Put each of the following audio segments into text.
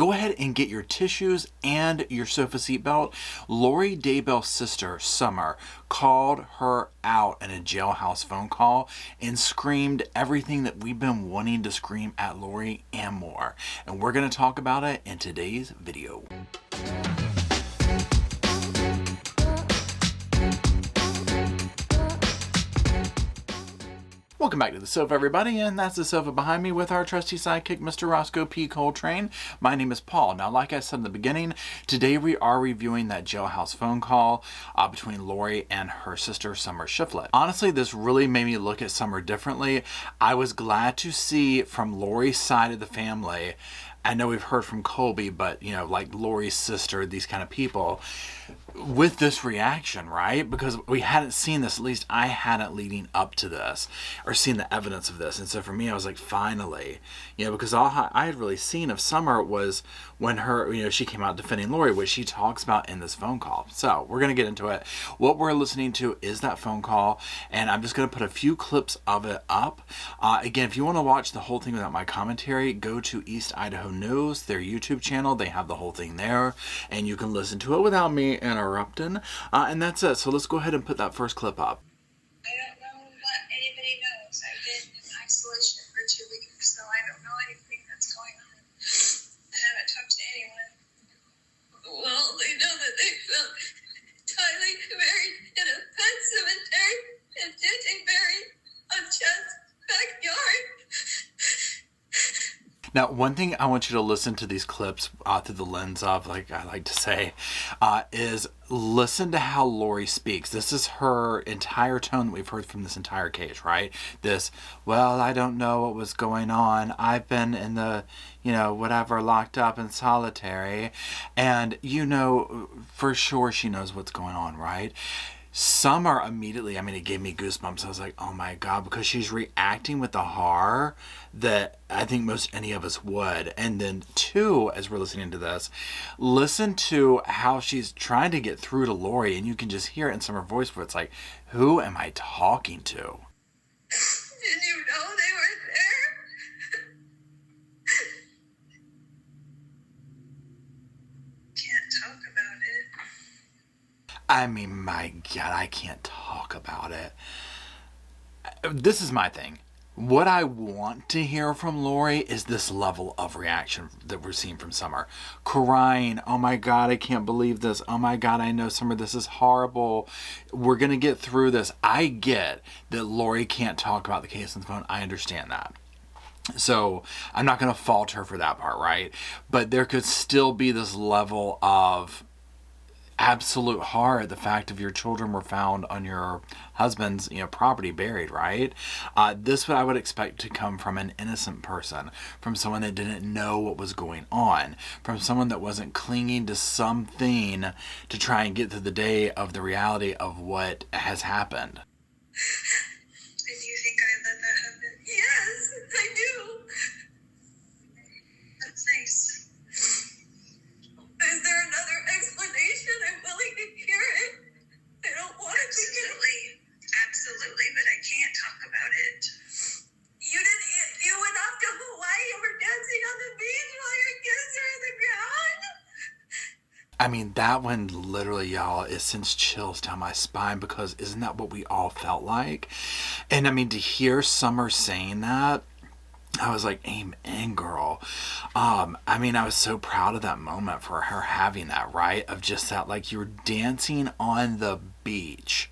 go ahead and get your tissues and your sofa seat belt. Lori Daybell's sister, Summer, called her out in a jailhouse phone call and screamed everything that we've been wanting to scream at Lori and more. And we're going to talk about it in today's video. Welcome back to the sofa, everybody, and that's the sofa behind me with our trusty sidekick, Mr. Roscoe P. Coltrane. My name is Paul. Now, like I said in the beginning, today we are reviewing that jailhouse phone call between Lori and her sister, Summer Shiflett. Honestly, this really made me look at Summer differently. I was glad to see from Lori's side of the family. I know we've heard from Colby, but, you know, like Lori's sister, these kind of people, with this reaction, right? Because we hadn't seen this, at least I hadn't leading up to this, or seen the evidence of this. And so for me, I was like, finally, you know, because all I had really seen of Summer was when her, you know, she came out defending Lori, which she talks about in this phone call. So we're going to get into it. What we're listening to is that phone call, and I'm just going to put a few clips of it up. Again, if you want to watch the whole thing without my commentary, go to East Idaho News, their YouTube channel. They have the whole thing there, and you can listen to it without me interrupting. And that's it. So let's go ahead and put that first clip up. I don't know what anybody knows. I've been in isolation for 2 weeks, so I don't know anything that's going on. I haven't talked to anyone. Well, they know that they found Tylee buried in a pet cemetery and JJ buried on Chad's backyard. Now, one thing I want you to listen to these clips through the lens of, like I like to say, is listen to how Lori speaks. This is her entire tone that we've heard from this entire case, right? This, well, I don't know what was going on. I've been in the, you know, whatever, locked up in solitary. And, you know, for sure she knows what's going on, right? Summer immediately, I mean, it gave me goosebumps. I was like, oh my God, because she's reacting with the horror that I think most any of us would. And then two, as we're listening to this, listen to how she's trying to get through to Lori, and you can just hear it in Summer's voice where it's like, who am I talking to? Did you know they were there? Can't talk about it. I mean, my God, I can't talk about it. This is my thing. What I want to hear from Lori is this level of reaction that we're seeing from Summer. Crying, oh my God, I can't believe this. Oh my God, I know, Summer, this is horrible. We're going to get through this. I get that Lori can't talk about the case on the phone. I understand that. So I'm not going to fault her for that part, right? But there could still be this level of absolute horror, the fact of your children were found on your husband's, you know, property, buried, right? This what I would expect to come from an innocent person, from someone that didn't know what was going on, from someone that wasn't clinging to something to try and get through the day of the reality of what has happened. And you think I let that happen? Yes, I do. That's nice. Is there another explanation? I'm willing to hear it. I don't want to think it. Absolutely, but I can't talk about it. You went off to Hawaii and were dancing on the beach while your kids are in the ground? I mean, that one literally, y'all, it sends chills down my spine, because isn't that what we all felt like? And I mean, to hear Summer saying that, I was like, amen, girl. I mean, I was so proud of that moment for her having that, right? Of just that, like, you're dancing on the beach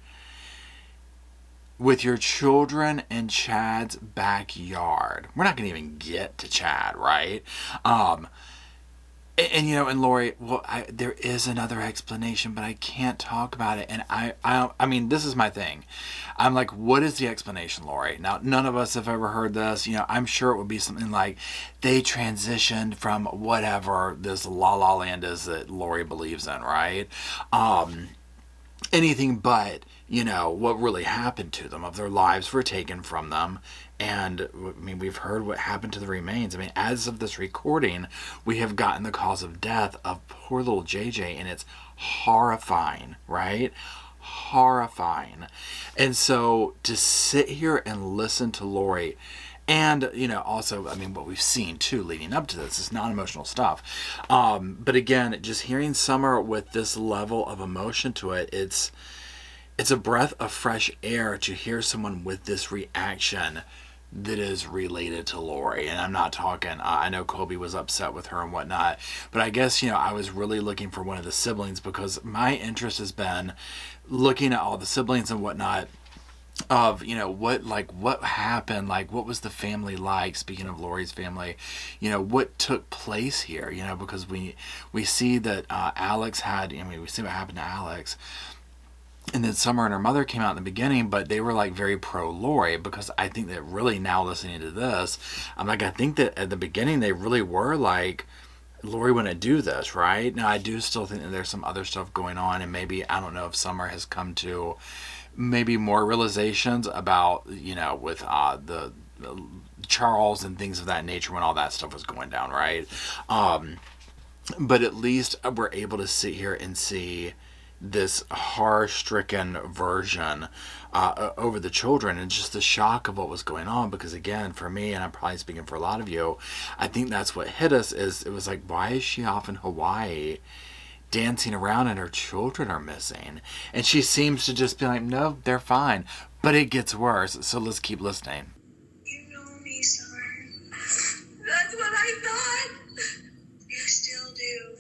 with your children in Chad's backyard. We're not going to even get to Chad, right? And you know, and Lori, well, there is another explanation, but I can't talk about it. And I mean, this is my thing. I'm like, what is the explanation, Lori? Now, none of us have ever heard this. You know, I'm sure it would be something like they transitioned from whatever this La La Land is that Lori believes in, right? Anything but, you know, what really happened to them, of their lives were taken from them. And I mean, we've heard what happened to the remains. I mean, as of this recording, we have gotten the cause of death of poor little JJ, and it's horrifying, right? Horrifying. And so to sit here and listen to Lori And, also, I mean, what we've seen, too, leading up to this is non-emotional stuff. But again, just hearing Summer with this level of emotion to it, it's a breath of fresh air to hear someone with this reaction that is related to Lori. And I'm not talking, I know Colby was upset with her and whatnot, but I guess, I was really looking for one of the siblings, because my interest has been looking at all the siblings and whatnot of what happened, like what was the family like, speaking of Lori's family, what took place here, because we see that Alex had, we see what happened to Alex. And then Summer and her mother came out in the beginning, but they were like very pro Lori, because I think that really, now listening to this, I'm like, I think that at the beginning they really were like, Lori wouldn't do this, right? Now I do still think that there's some other stuff going on, and maybe, I don't know if Summer has come to maybe more realizations about, with the Charles and things of that nature when all that stuff was going down, right? But at least we're able to sit here and see this horror-stricken version over the children, and just the shock of what was going on. Because again, for me, and I'm probably speaking for a lot of you, I think that's what hit us, is it was like, why is she off in Hawaii dancing around and her children are missing? And she seems to just be like, no, they're fine. But it gets worse, so let's keep listening. You know me, Summer. That's what I thought. You still do.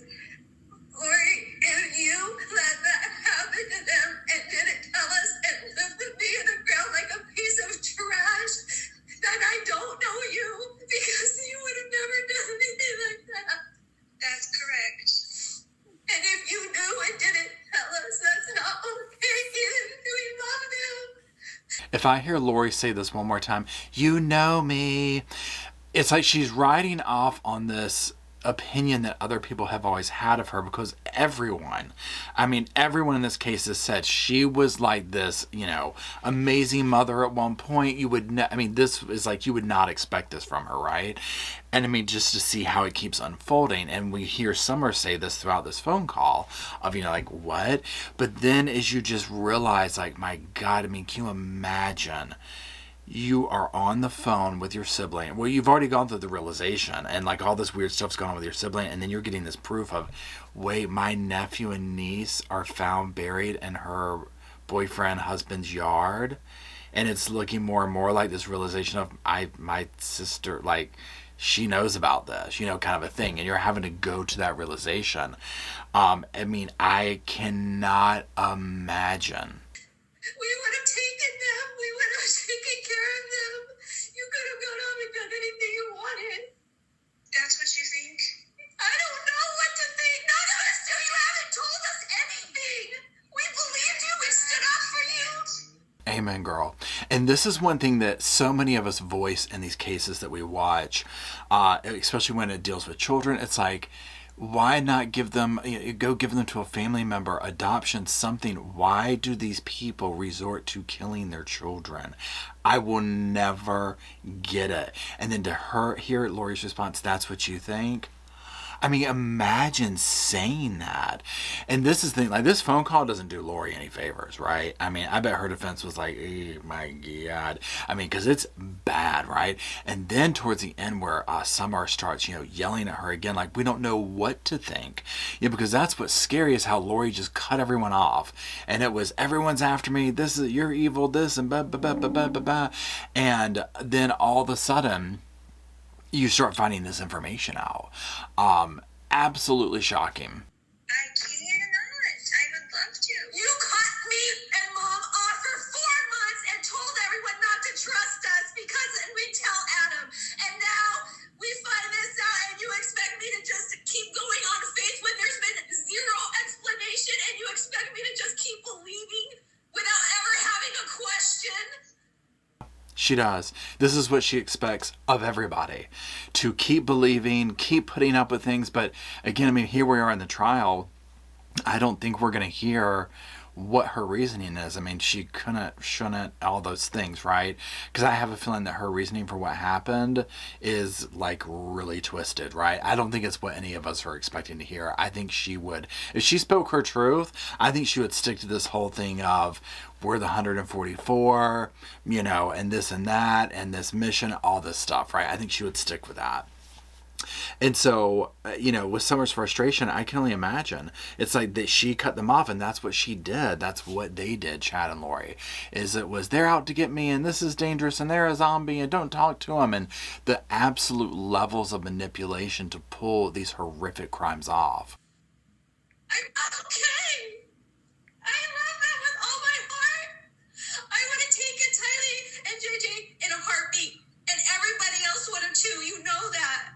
Lori, if you let that happen to them and didn't tell us and lifted me in the ground like a piece of trash, then I don't know you, because you would have never done anything like that. That's correct. And if you knew and didn't tell us, that's not okay. We love you. If I hear Lori say this one more time, you know me, it's like she's riding off on this opinion that other people have always had of her, because everyone in this case has said she was like this, amazing mother at one point. You would this is like, you would not expect this from her, right? And just to see how it keeps unfolding, and we hear Summer say this throughout this phone call of, like, what? But then as you just realize, like, my God, can you imagine you are on the phone with your sibling? Well, you've already gone through the realization, and like all this weird stuff's going on with your sibling, and then you're getting this proof of, wait, my nephew and niece are found buried in her boyfriend husband's yard. And it's looking more and more like this realization of, my sister, like, she knows about this, kind of a thing, and you're having to go to that realization. I cannot imagine. We would have taken them. We would have taken care of them. You could have gone home and done anything you wanted. That's what you think? I don't know what to think. None of us do. You haven't told us anything. We believed you. We stood up for you. Amen, girl. And this is one thing that so many of us voice in these cases that we watch, especially when it deals with children. It's like, why not give them to a family member, adoption, something? Why do these people resort to killing their children? I will never get it. And then to hear Lori's response, that's what you think? Imagine saying that. And this is the thing, like, this phone call doesn't do Lori any favors, right? I bet her defense was like, oh my God. Because it's bad, right? And then towards the end where Summer starts, yelling at her again, like, we don't know what to think. Because that's what's scary, is how Lori just cut everyone off. And it was, everyone's after me, you're evil, this, and blah, blah, blah, blah, blah, blah, blah. And then all of a sudden, you start finding this information out. Absolutely shocking. I cannot. I would love to. You cut me and Mom off for 4 months and told everyone not to trust us because we tell Adam. And now we find this out, and you expect me to just keep going on faith when there's been zero explanation, and you expect me to just keep believing without ever having a question? She does. This is what she expects of everybody. To keep believing, keep putting up with things. But again, here we are in the trial. I don't think we're going to hear what her reasoning is. I mean, she couldn't, shouldn't, all those things, right? Because I have a feeling that her reasoning for what happened is like really twisted, right? I don't think it's what any of us are expecting to hear. I think she would, if she spoke her truth, I think she would stick to this whole thing of we're the 144, you know, and this and that, and this mission, all this stuff, right? I think she would stick with that. And so, you know, with Summer's frustration, I can only imagine. It's like that she cut them off, and that's what she did. That's what they did, Chad and Lori. Is it was they're out to get me, and this is dangerous, and they're a zombie, and don't talk to them, and the absolute levels of manipulation to pull these horrific crimes off. I'm okay. I love them with all my heart. I would have taken Tylee and JJ in a heartbeat, and everybody else would have too. You know that.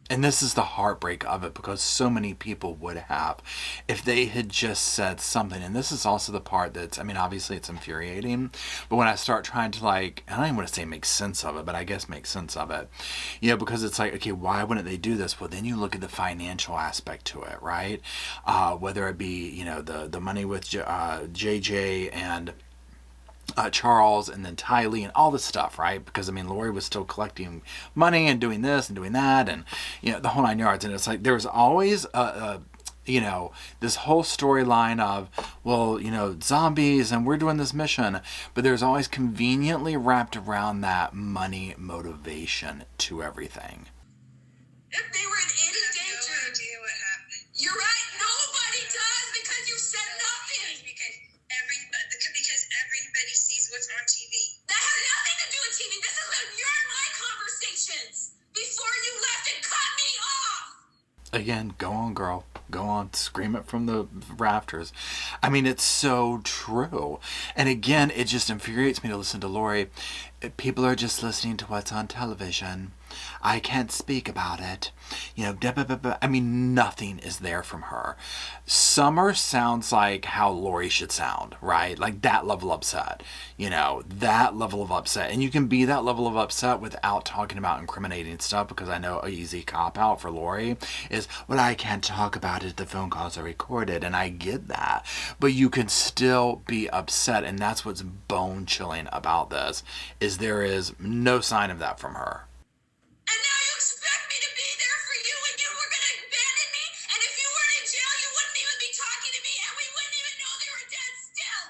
And this is the heartbreak of it, because so many people would have if they had just said something. And this is also the part that's, I mean, obviously it's infuriating, but when I start trying to, like, I don't even want to say make sense of it, but I guess make sense of it, you know, because it's like, okay, why wouldn't they do this? Well, then you look at the financial aspect to it, right? Whether it be, you know, the money with JJ and Charles, and then Tylee and all this stuff, right? Because I mean, Lori was still collecting money and doing this and doing that, and you know, the whole nine yards. And it's like there was always you know, this whole storyline of, well, you know, zombies and we're doing this mission, but there's always conveniently wrapped around that money motivation to everything. If they were in any danger, no idea what happened. You're right. Nobody does, because you said nothing. Because everybody sees what's on TV. That has nothing to do with TV. This is when you're in my conversations before you left and cut me off. Again, go on, girl. Go on, scream it from the rafters. I mean, it's so true. And again, it just infuriates me to listen to Lori. People are just listening to what's on television. I can't speak about it. You know, I mean, nothing is there from her. Summer sounds like how Lori should sound, right? Like that level of upset. You know, that level of upset. And you can be that level of upset without talking about incriminating stuff, because I know an easy cop-out for Lori is, well, I can't talk about it. The phone calls are recorded, and I get that. But you can still be upset, and that's what's bone-chilling about this, is there is no sign of that from her. And now you expect me to be there for you when you were going to abandon me? And if you weren't in jail, you wouldn't even be talking to me, and we wouldn't even know they were dead still.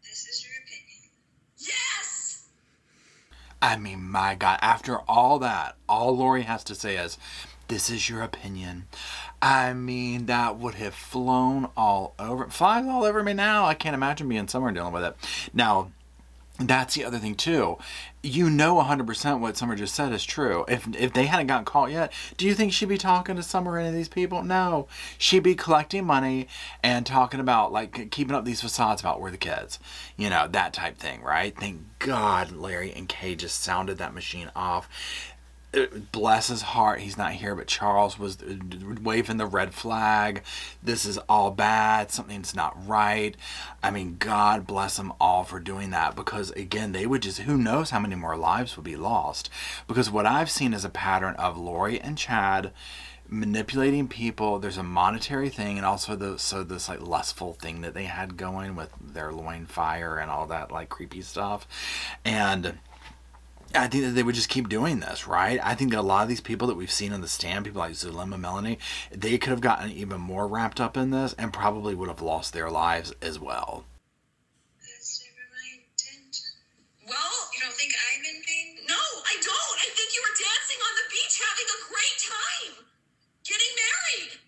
This is your opinion. Yes! I mean, my God, after all that, all Lori has to say is, this is your opinion. I mean, that would have flies all over me now. I can't imagine being somewhere dealing with it. Now, that's the other thing too. You know 100% what Summer just said is true. If they hadn't gotten caught yet, do you think she'd be talking to Summer or any of these people? No. She'd be collecting money and talking about, like, keeping up these facades about we're the kids. You know, that type thing, right? Thank God Larry and Kay just sounded that machine off. Bless his heart, he's not here, but Charles was waving the red flag. This is all bad. Something's not right. I mean, God bless them all for doing that, because again, they would just, who knows how many more lives would be lost. Because what I've seen is a pattern of Lori and Chad manipulating people. There's a monetary thing, and also this like lustful thing that they had going with their loin fire and all that like creepy stuff. And I think that they would just keep doing this, right? I think that a lot of these people that we've seen on the stand, people like Zulema, Melanie, they could have gotten even more wrapped up in this and probably would have lost their lives as well. That's never my intent. Well, you don't think I'm in pain? No, I don't. I think you were dancing on the beach having a great time. Getting married.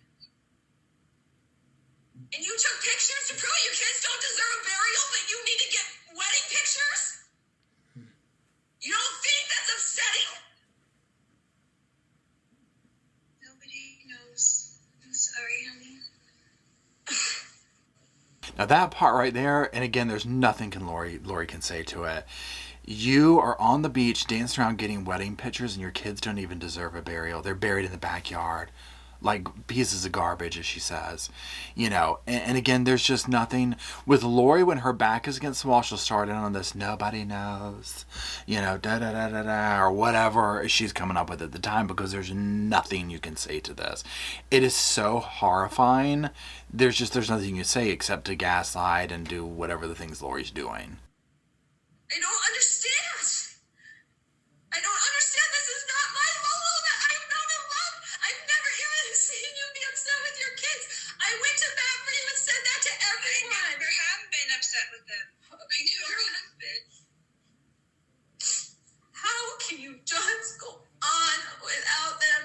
And you took pictures to prove your kids don't deserve a burial, but you need to get wedding pictures? You don't think that's upsetting? Nobody knows. I'm sorry, honey. Now that part right there, and again, there's nothing Lori can say to it. You are on the beach dancing around getting wedding pictures, and your kids don't even deserve a burial. They're buried in the backyard. like pieces of garbage, as she says, and again, there's just nothing with Lori. When her back is against the wall, she'll start in on this nobody knows, da da da da da, or whatever she's coming up with at the time, because there's nothing you can say to this. It is so horrifying. There's nothing you can say except to gaslight and do whatever the things Lori's doing. I don't understand. I don't understand. This is not my Lola. I'm not in love. I've never even seen you be upset with your kids. I went to bat for you and said that to everyone. I never have been upset with them. I never have been. How can you just go on without them?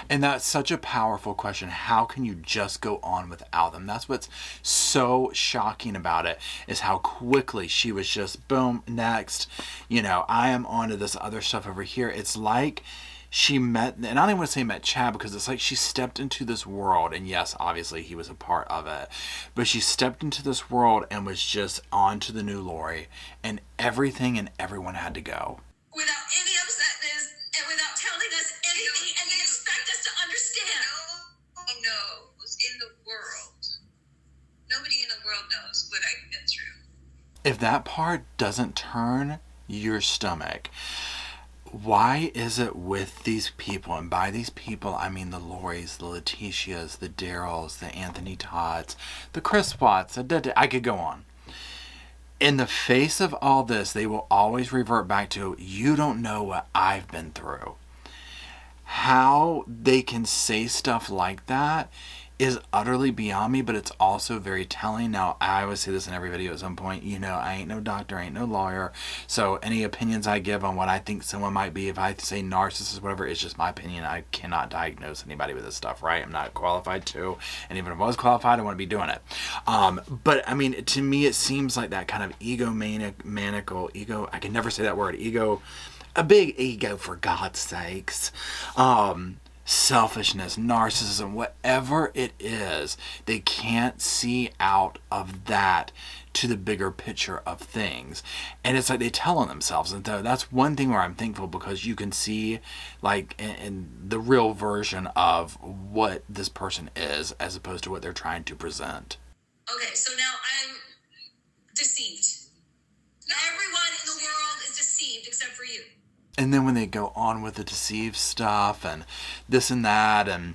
And that's such a powerful question. How can you just go on without them? That's what's so shocking about it, is how quickly she was just, boom, next. I am on to this other stuff over here. It's like she met, and I don't even want to say met Chad, because it's like she stepped into this world, and yes, obviously he was a part of it, but she stepped into this world and was just on to the new Lori, and everything and everyone had to go. Without any upsetness, and without telling us anything, and then expect us to understand. No, who's in the world? Nobody in the world knows what I've been through. If that part doesn't turn your stomach, why is it with these people, and by these people I mean the Loris, the Letitias, the Daryls, the Anthony Todds, the Chris Watts, I could go on. In the face of all this, they will always revert back to, you don't know what I've been through. How they can say stuff like that is utterly beyond me, but it's also very telling. Now, I always say this in every video at some point, I ain't no doctor, I ain't no lawyer, so any opinions I give on what I think someone might be, if I say narcissist, whatever, it's just my opinion. I cannot diagnose anybody with this stuff, right? I'm not qualified to, and even if I was qualified, I wouldn't be doing it. But, I mean, to me, it seems like that kind of egomaniacal, I can never say that word, a big ego, for God's sakes, selfishness, narcissism, whatever it is, they can't see out of that to the bigger picture of things. And it's like they tell on themselves. And that's one thing where I'm thankful, because you can see, like, in the real version of what this person is, as opposed to what they're trying to present. Okay, so now I'm deceived. Everyone in the world is deceived except for you. And then when they go on with the deceived stuff and this and that, and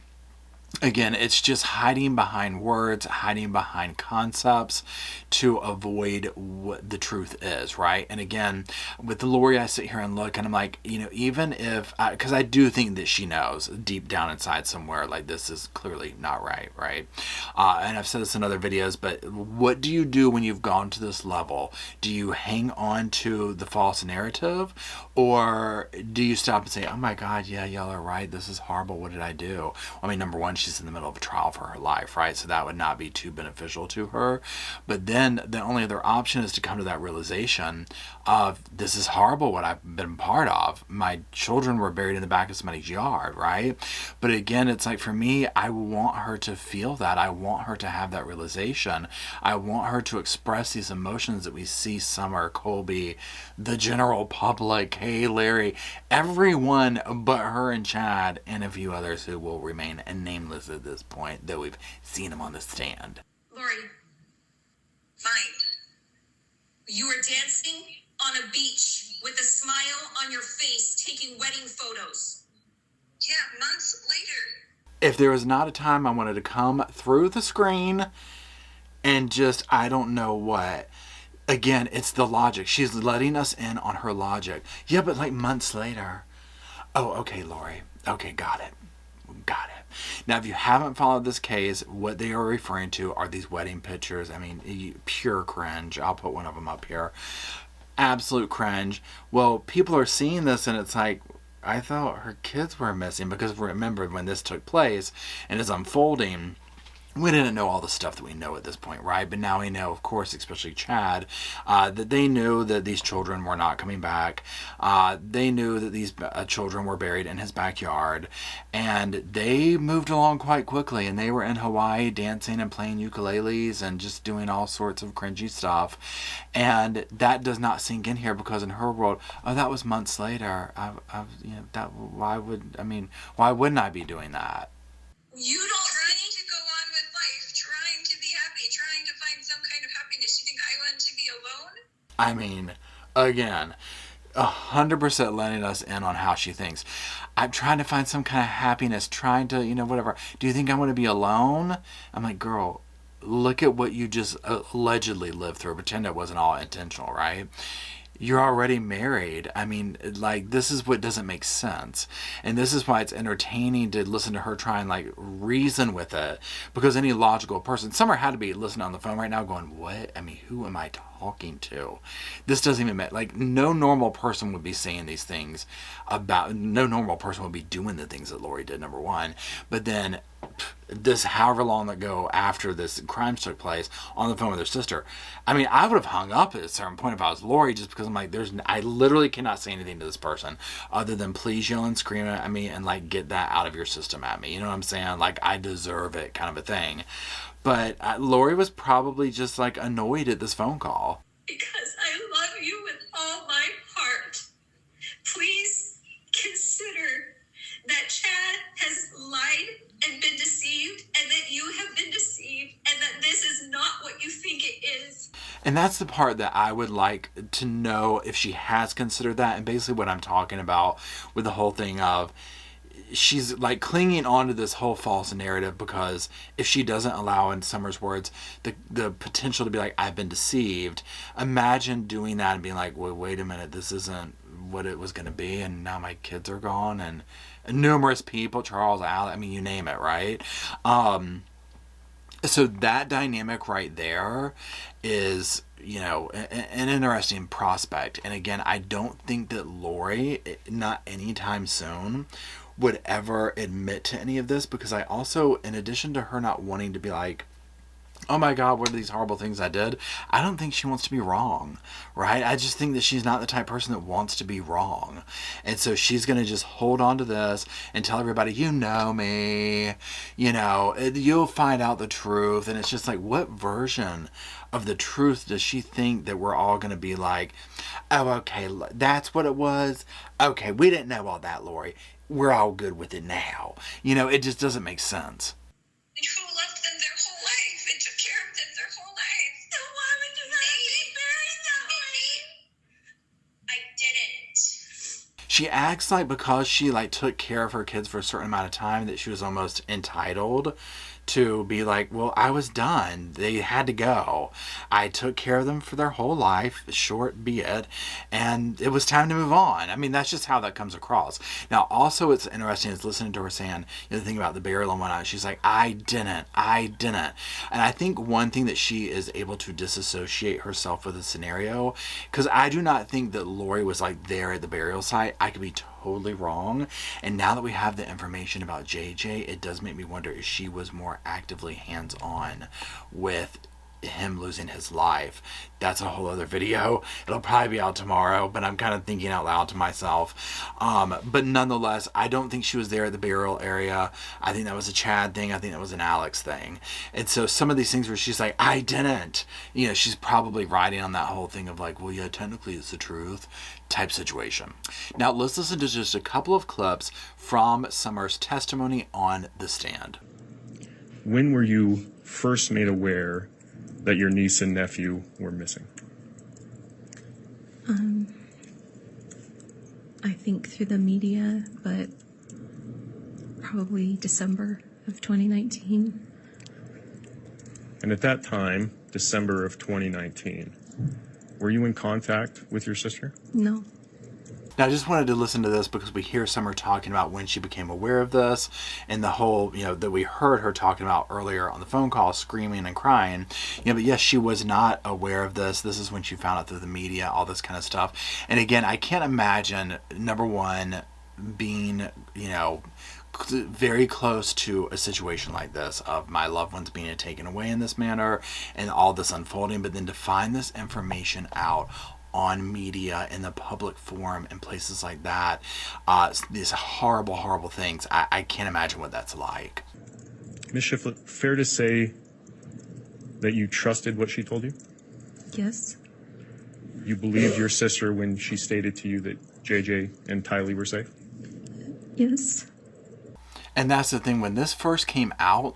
again, it's just hiding behind words, hiding behind concepts to avoid what the truth is, right? And again, with the Lori, I sit here and look, and I'm like, even if, because I do think that she knows deep down inside somewhere, like, this is clearly not right? And I've said this in other videos, but what do you do when you've gone to this level? Do you hang on to the false narrative, or do you stop and say, oh my God, yeah, y'all are right, this is horrible, what did I do? I mean, number one, she's in the middle of a trial for her life, right? So that would not be too beneficial to her. But then the only other option is to come to that realization of, this is horrible what I've been part of. My children were buried in the back of somebody's yard, right? But again, it's like, for me, I want her to feel that. I want her to have that realization. I want her to express these emotions that we see Summer, Colby, the general public, hey, Larry, everyone but her and Chad, and a few others who will remain nameless at this point, though we've seen them on the stand. Lori, fine. You were dancing on a beach with a smile on your face, taking wedding photos. Yeah, months later. If there was not a time I wanted to come through the screen and just, I don't know what. Again, it's the logic. She's letting us in on her logic. Yeah, but like months later. Oh, okay, Lori. Okay, got it. Now, if you haven't followed this case, what they are referring to are these wedding pictures. I mean, pure cringe. I'll put one of them up here. Absolute cringe. Well, people are seeing this, and it's like, I thought her kids were missing, because remember when this took place and is unfolding, we didn't know all the stuff that we know at this point, right? But now we know, of course, especially Chad, that they knew that these children were not coming back. They knew that these children were buried in his backyard. And they moved along quite quickly. And they were in Hawaii dancing and playing ukuleles and just doing all sorts of cringy stuff. And that does not sink in here, because in her world, oh, that was months later. Why wouldn't I be doing that? You don't need to go on with life trying to be happy, trying to find some kind of happiness. You think I want to be alone? I mean, again, 100% letting us in on how she thinks. I'm trying to find some kind of happiness, trying to, whatever. Do you think I want to be alone? I'm like, girl, look at what you just allegedly lived through. Pretend it wasn't all intentional, right? You're already married. I mean, like, this is what doesn't make sense. And this is why it's entertaining to listen to her try and, like, reason with it. Because any logical person, Summer had to be listening on the phone right now going, what? I mean, who am I talking to? This doesn't even make, like, no normal person would be saying these things about, no normal person would be doing the things that Lori did, number one. But then this however long ago after this crime took place on the phone with her sister. I mean, I would have hung up at a certain point if I was Lori, just because I'm like, I literally cannot say anything to this person other than please yell and scream at me and like get that out of your system at me. You know what I'm saying? Like, I deserve it, kind of a thing. But Lori was probably just like annoyed at this phone call. Because I love you with all my heart. Please consider that Chad has lied and been deceived, and that you have been deceived, and that this is not what you think it is. And that's the part that I would like to know if she has considered that. And basically what I'm talking about with the whole thing of she's like clinging on to this whole false narrative, because if she doesn't allow, in Summer's words, the potential to be like, I've been deceived, imagine doing that and being like, well, wait a minute, this isn't what it was going to be, and now my kids are gone, and numerous people, Charles, Allen, I mean, you name it, right? So that dynamic right there is, an interesting prospect. And again, I don't think that Lori, not anytime soon, would ever admit to any of this, because I also, in addition to her not wanting to be like, oh my God, what are these horrible things I did? I don't think she wants to be wrong, right? I just think that she's not the type of person that wants to be wrong. And so she's going to just hold on to this and tell everybody, you know me, you'll find out the truth. And it's just like, what version of the truth does she think that we're all going to be like, oh, okay, that's what it was. Okay, we didn't know all that, Lori. We're all good with it now. It just doesn't make sense. Who loved them their whole life and took care of them their whole life? So why would you not be buried that way? I didn't. She acts like because she like took care of her kids for a certain amount of time that she was almost entitled to be like, well, I was done. They had to go. I took care of them for their whole life, short be it, and it was time to move on. I mean, that's just how that comes across. Now, also, it's interesting is listening to her saying, the thing about the burial and whatnot. She's like, I didn't. And I think one thing that she is able to disassociate herself with the scenario, because I do not think that Lori was like there at the burial site. I could be totally wrong. And now that we have the information about JJ, it does make me wonder if she was more actively hands-on with him losing his life. That's a whole other video. It'll probably be out tomorrow, but I'm kind of thinking out loud to myself. But nonetheless, I don't think she was there at the burial area. I think that was a Chad thing. I think that was an Alex thing. And so some of these things where she's like, I didn't. She's probably riding on that whole thing of like, well, yeah, technically it's the truth type situation. Now let's listen to just a couple of clips from Summer's testimony on the stand. When were you first made aware that your niece and nephew were missing? I think through the media, but probably December of 2019. And at that time, December of 2019, were you in contact with your sister? No. Now, I just wanted to listen to this because we hear Summer talking about when she became aware of this, and the whole, that we heard her talking about earlier on the phone call, screaming and crying. But yes, she was not aware of this. This is when she found out through the media, all this kind of stuff. And again, I can't imagine, number one, being, very close to a situation like this of my loved ones being taken away in this manner and all this unfolding, but then to find this information out on media in the public forum and places like that, these horrible, horrible things. I can't imagine what that's like. Ms. Shiflett, fair to say that you trusted what she told you? Yes. You believed your sister when she stated to you that JJ and Tylee were safe? Yes. And that's the thing. When this first came out,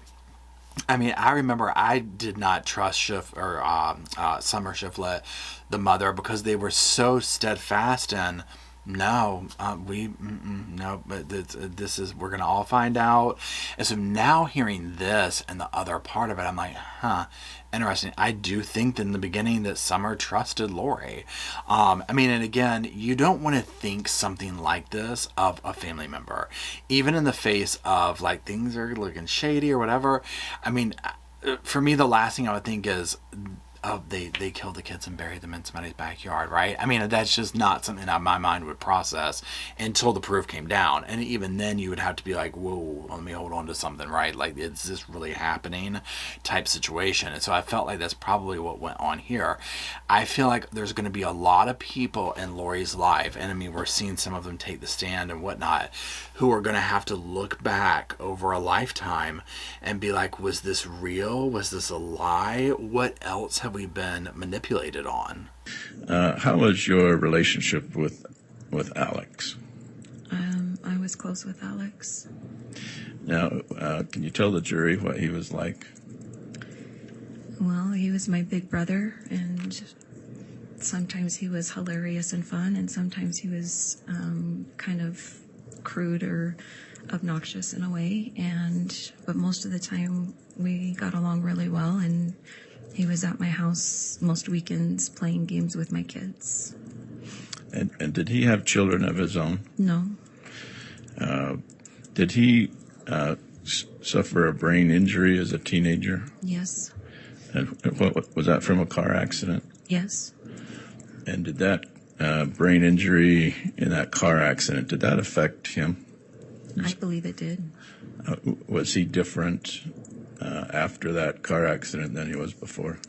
I mean, I remember I did not trust Summer Shiflett, the mother, because they were so steadfast and no, no, but this is, we're gonna all find out. And so now hearing this and the other part of it, I'm like, huh, interesting. I do think that in the beginning that Summer trusted Lori. I mean, and again, you don't want to think something like this of a family member, even in the face of like things are looking shady or whatever. I mean, for me, the last thing I would think is, oh, they killed the kids and buried them in somebody's backyard, right? I mean, that's just not something that my mind would process until the proof came down. And even then, you would have to be like, whoa, let me hold on to something, right? Like, is this really happening type situation? And so I felt like that's probably what went on here. I feel like there's going to be a lot of people in Lori's life, and I mean, we're seeing some of them take the stand and whatnot, who are going to have to look back over a lifetime and be like, was this real? Was this a lie? What else have we been manipulated on? How was your relationship with Alex? I was close with Alex. Now, can you tell the jury what he was like? Well, he was my big brother, and sometimes he was hilarious and fun, and sometimes he was kind of crude or obnoxious in a way. But most of the time we got along really well, and he was at my house most weekends playing games with my kids. And did he have children of his own? No. Did he suffer a brain injury as a teenager? Yes. And what was that, from a car accident? Yes. And did that brain injury in that car accident, did that affect him? I believe it did. Was he different after that car accident than he was before?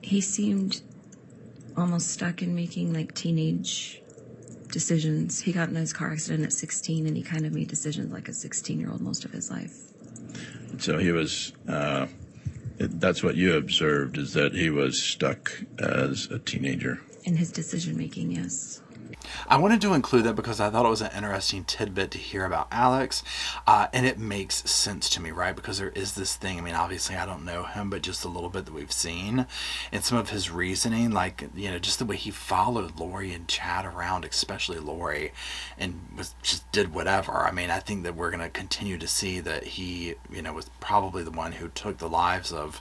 He seemed almost stuck in making like teenage decisions. He got in his car accident at 16, and he kind of made decisions like a 16-year-old most of his life. So he was, that's what you observed, is that he was stuck as a teenager. In his decision making, yes. I wanted to include that because I thought it was an interesting tidbit to hear about Alex, and it makes sense to me, right? Because there is this thing, I mean, obviously I don't know him, but just a little bit that we've seen, and some of his reasoning, like, you know, just the way he followed Lori and Chad around, especially Lori, and just did whatever. I mean, I think that we're going to continue to see that he, you know, was probably the one who took the lives of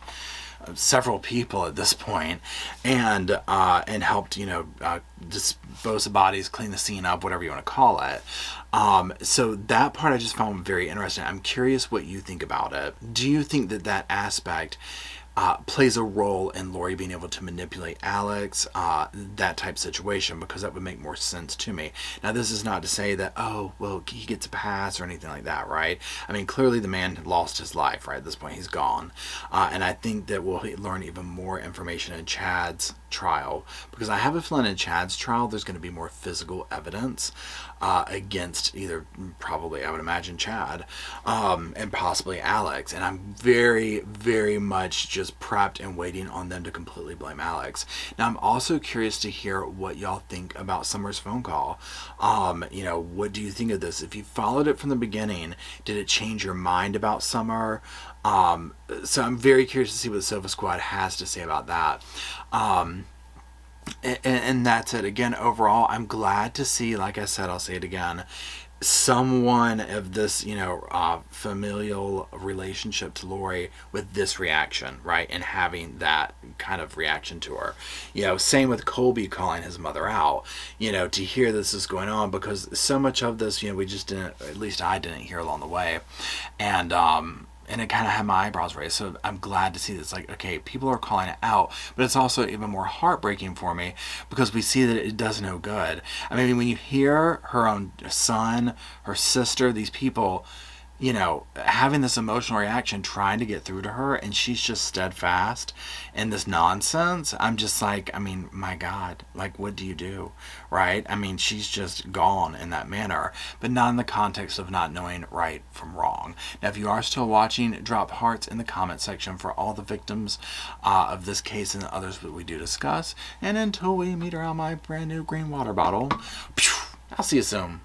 several people at this point, and helped, you know, dispose of bodies, clean the scene up, whatever you want to call it. So that part I just found very interesting. I'm curious what you think about it. Do you think that that aspect plays a role in Lori being able to manipulate Alex, that type situation? Because that would make more sense to me. Now, this is not to say that, oh, well, he gets a pass or anything like that, right? I mean, clearly the man had lost his life, right? At this point, he's gone. And I think that we'll learn even more information in Chad's trial, because I have a feeling in Chad's trial there's going to be more physical evidence against either, probably, I would imagine, Chad, and possibly Alex. And I'm very, very much just prepped and waiting on them to completely blame Alex. Now, I'm also curious to hear what y'all think about Summer's phone call. You know, what do you think of this? If you followed it from the beginning, did it change your mind about Summer? So I'm very curious to see what the Sofa Squad has to say about that. And that's it. Again, overall, I'm glad to see, like I said, I'll say it again, someone of this, you know, familial relationship to Lori with this reaction, right? And having that kind of reaction to her. You know, same with Colby calling his mother out, you know, to hear this is going on, because so much of this, you know, we just didn't, at least I didn't hear along the way. And it kind of had my eyebrows raised. So I'm glad to see this. Like, okay, people are calling it out, but it's also even more heartbreaking for me because we see that it does no good. I mean, when you hear her own son, her sister, these people, you know, having this emotional reaction, trying to get through to her, and she's just steadfast in this nonsense, I'm just like, I mean, my God, like, what do you do, right? I mean, she's just gone in that manner, but not in the context of not knowing right from wrong. Now, if you are still watching, drop hearts in the comment section for all the victims of this case and the others that we do discuss, and until we meet around my brand new green water bottle, I'll see you soon.